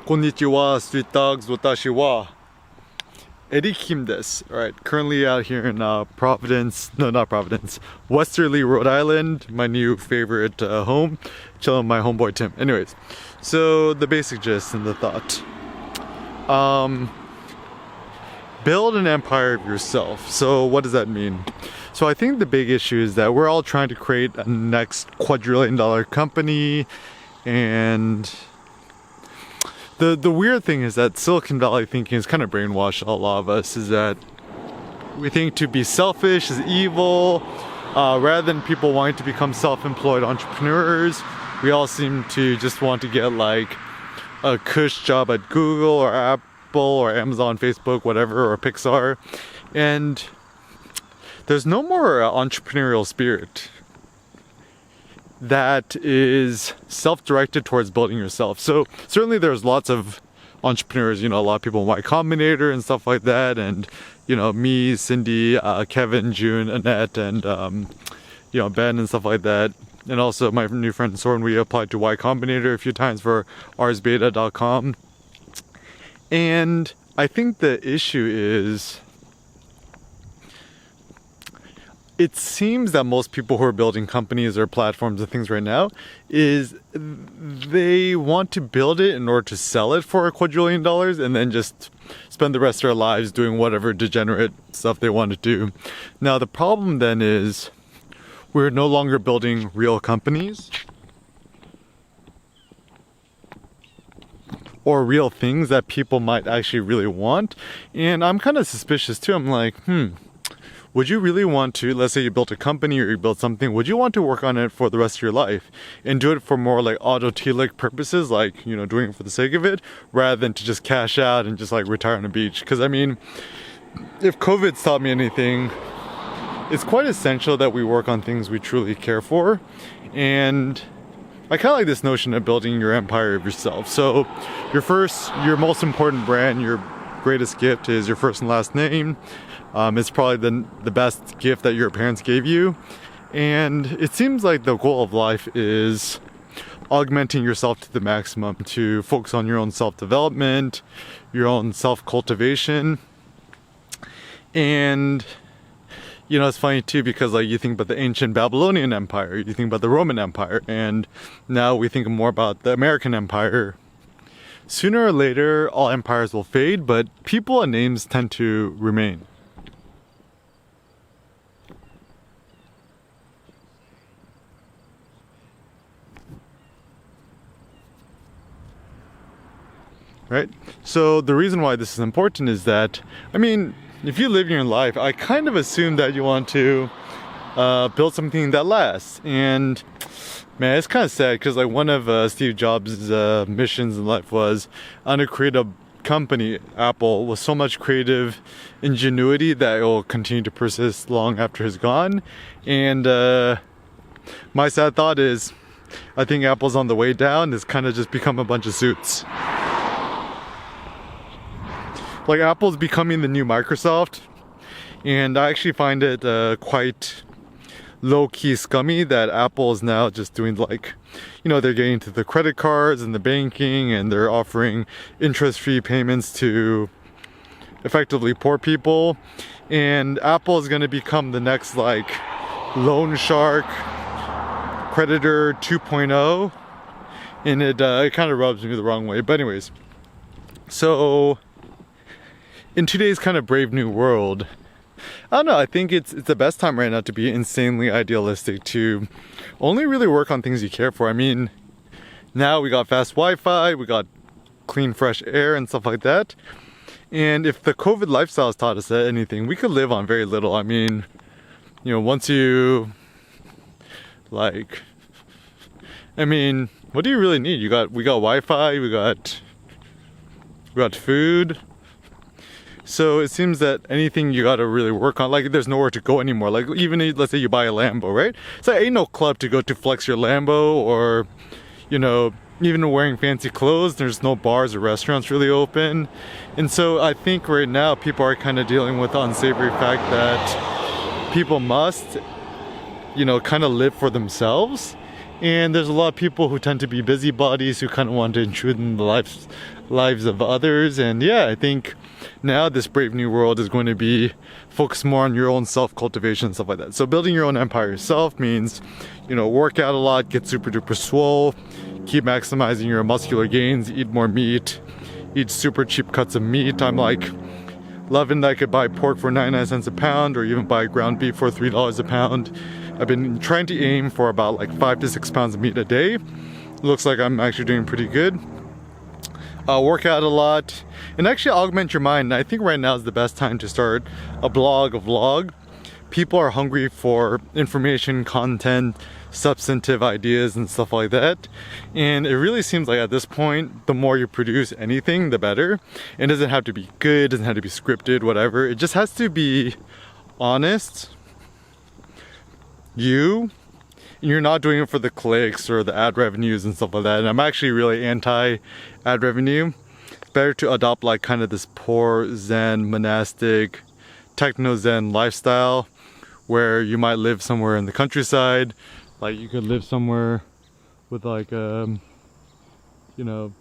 Konnichiwa, street dogs, watashi wa Eddie Kim desu. Alright, currently out here in Providence, no, not Providence, Westerly, Rhode Island, my new favorite home, chilling with my homeboy Tim. Anyways, so the basic gist and the thought. Build an empire of yourself. So what does that mean? So I think the big issue is that we're all trying to create a next quadrillion-dollar company, and the weird thing is that Silicon Valley thinking is kind of brainwashed a lot of us, is that we think to be selfish is evil. Rather than people wanting to become self-employed entrepreneurs, we all seem to just want to get like a cush job at Google or Apple or Amazon, Facebook, whatever, or Pixar. And there's no more entrepreneurial spirit that is self-directed towards building yourself. So certainly there's lots of entrepreneurs, you know, a lot of people in Y Combinator and stuff like that, and you know, me, Cindy, Kevin, June, Annette, and you know, Ben and stuff like that. And also my new friend Soren, we applied to Y Combinator a few times for arsbeta.com. And I think the issue is, it seems that most people who are building companies or platforms and things right now is they want to build it in order to sell it for $1 quadrillion and then just spend the rest of their lives doing whatever degenerate stuff they want to do. Now the problem then is we're no longer building real companies or real things that people might actually really want. And I'm kind of suspicious too. I'm like, would you really want to, let's say you built a company or you built something, would you want to work on it for the rest of your life and do it for more like autotelic purposes, like, you know, doing it for the sake of it, rather than to just cash out and just like retire on the beach? Because I mean, if COVID's taught me anything, it's quite essential that we work on things we truly care for. And I kind of like this notion of building your empire of yourself. So your most important brand, your greatest gift is your first and last name. It's probably the best gift that your parents gave you. And it seems like the goal of life is augmenting yourself to the maximum, to focus on your own self-development, your own self-cultivation. And you know, it's funny too, because like you think about the ancient Babylonian Empire, you think about the Roman Empire, and now we think more about the American Empire. Sooner or later, all empires will fade, but people and names tend to remain. Right? So the reason why this is important is that, I mean, if you live your life, I kind of assume that you want to build something that lasts. And man, it's kind of sad, because like one of Steve Jobs' missions in life was, I want to create a company, Apple, with so much creative ingenuity that it will continue to persist long after he's gone. And my sad thought is, I think Apple's on the way down. It's kind of just become a bunch of suits. Like Apple's becoming the new Microsoft, and I actually find it quite low-key scummy that Apple is now just doing, like, you know, they're getting into the credit cards and the banking, and they're offering interest-free payments to effectively poor people. And Apple is going to become the next like loan shark, Predator 2.0, and it kind of rubs me the wrong way. But anyways, so in today's kind of brave new world, I don't know, I think it's the best time right now to be insanely idealistic, to only really work on things you care for. I mean, now we got fast Wi-Fi, we got clean fresh air and stuff like that. And if the COVID lifestyle has taught us anything, we could live on very little. I mean, you know, once you like, I mean, what do you really need? We got Wi-Fi, we got food. So it seems that anything you gotta really work on, like there's nowhere to go anymore. Like even let's say you buy a Lambo, right? So ain't no club to go to flex your Lambo, or, you know, even wearing fancy clothes. There's no bars or restaurants really open. And so I think right now people are kind of dealing with the unsavory fact that people must, you know, kind of live for themselves. And there's a lot of people who tend to be busybodies, who kind of want to intrude in the lives lives of others. And yeah, I think now this Brave New World is going to be focused more on your own self-cultivation and stuff like that. So building your own empire yourself means, you know, work out a lot, get super duper swole, keep maximizing your muscular gains, eat more meat, eat super cheap cuts of meat. I'm like loving that I could buy pork for 99 cents a pound, or even buy ground beef for $3 a pound. I've been trying to aim for about like 5 to 6 pounds of meat a day. Looks like I'm actually doing pretty good. Work out a lot and actually augment your mind. I think right now is the best time to start a blog, a vlog. People are hungry for information, content, substantive ideas and stuff like that. And it really seems like at this point, the more you produce anything, the better. It doesn't have to be good, it doesn't have to be scripted, whatever. It just has to be honest. And you're not doing it for the clicks or the ad revenues and stuff like that. And I'm actually really anti ad revenue. It's better to adopt like kind of this poor Zen, monastic, techno Zen lifestyle, where you might live somewhere in the countryside. Like you could live somewhere with like you know,